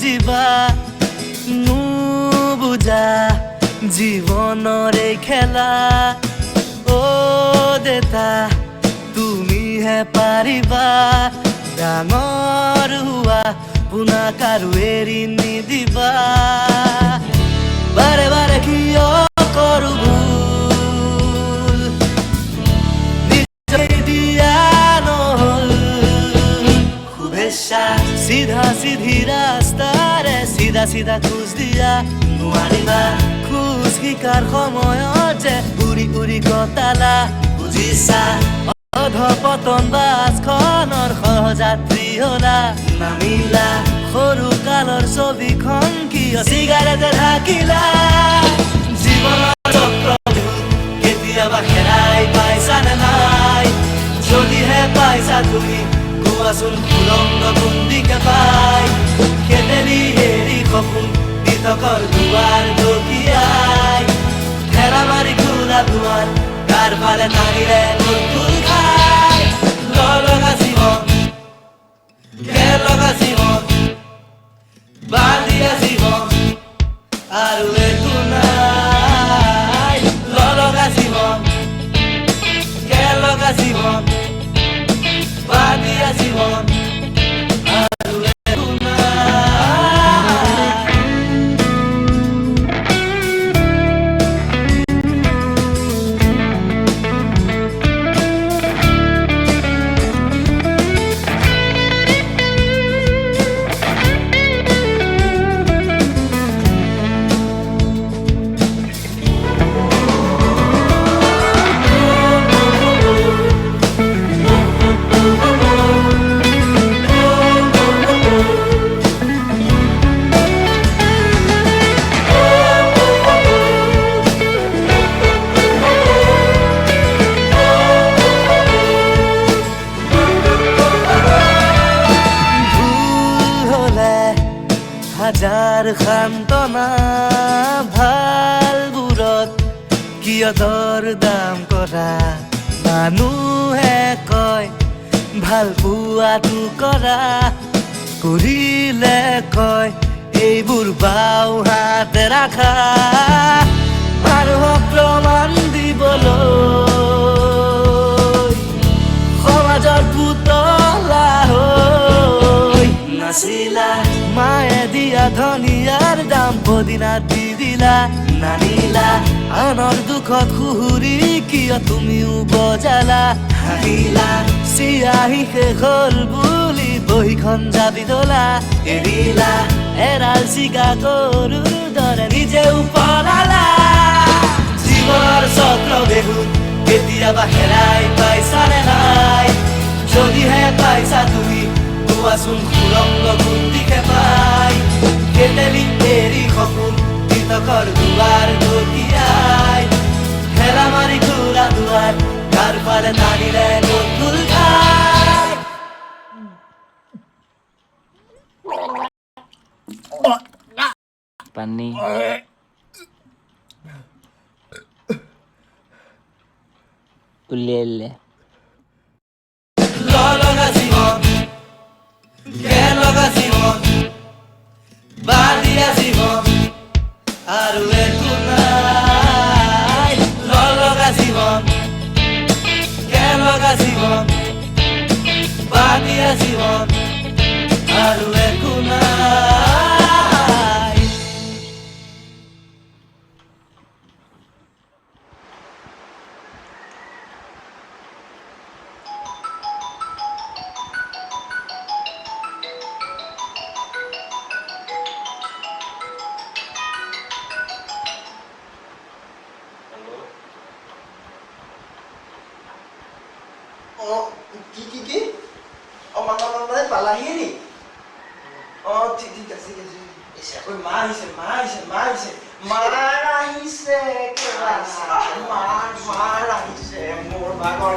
বুজিবা নুবুজা জীৱনৰে খেলা ও দেতা তুমিহে পাৰিবা ডাঙৰ হোৱা পুনা কাৰো এৰি নিদিবা বাৰে বাৰে কিয় কৰো ভুল নিজে দিয়া নহল শুভেচ্ছা চিধা চিধি ৰাস্তাৰে চিধা চিধা খোজ দিয়া নোৱাৰিবা খোজ শিকাৰ সময়ত যে উৰি উৰি কটালা বুজিছা অধপতন বাছখনৰ সহযাত্ৰী হলা নামিলা সৰু কালৰ ছবিখন কিয় চিগাৰেটে ঢাকিলা জীৱনৰ চক্ৰভূত কেতিয়াবা হেৰাই পাইছানে নাই যদিহে পাইছা তুমি কোৱাচোন সুৰংগ কোনদিকে পাই কেতেলি এৰি সপোন বিতকৰ দুৱাৰ ঢকিয়াই ঠেলা মাৰি খোলা দুৱাৰ কাৰ ফালে নাহিলে নুতুল খাই লগা জীৱন লগা জীৱন বান্ধিয়া জীৱন আৰু একো নাই লগা জীৱন লগা জীৱন বান্ধিয়া জীৱন আৰু একো নাই হাজাৰ সান্তনা ভালবোৰত কিয় দৰ দাম কৰা মানুহে কয় ভাল পোৱাটো কৰা কৰিলে কয় এইবোৰ বাও হাতে ৰাখা মানুহক প্ৰমাণ দিবলৈ সমাজৰ পুতলা হৈ নাচিলা মায়ে দিয়া ধনিয়াৰ দাম পদিনা দি দিলা নানিলা আনৰ দুখত সুহুৰি কিয় তুমিও বজালা হাঁহিলা চিয়াহী শেষ হ'ল বুলি বহীখন জাপি দলা এৰিলা এৰাল চিগা গৰুৰ দৰে নিজেও পলালা জীৱনৰ চক্ৰবেহুত কেতিয়াবা হেৰাই পাইছানে নাই যদিহে পাইছা তুমি কোৱাচোন সুৰংগ কোনদিকে পাই কেতেলি এৰি সপোন বিতকৰ দুৱাৰ ঢকিয়াই ঠেলা মাৰি খোলা দুৱাৰ কাৰ ফালে টানিলে নুতুল খাই পানী উলিয়াইলে লগা জীৱন লগা জীৱন বান্ধিয়া জীৱন আৰু একো নাই লগা জীৱন লগা জীৱন বান্ধিয়া জীৱন আৰু একো নাই কি মানে পালাহি নি ঠিক আছে মা আহিছে মাৰ আহিছে মোৰ ভাগৰ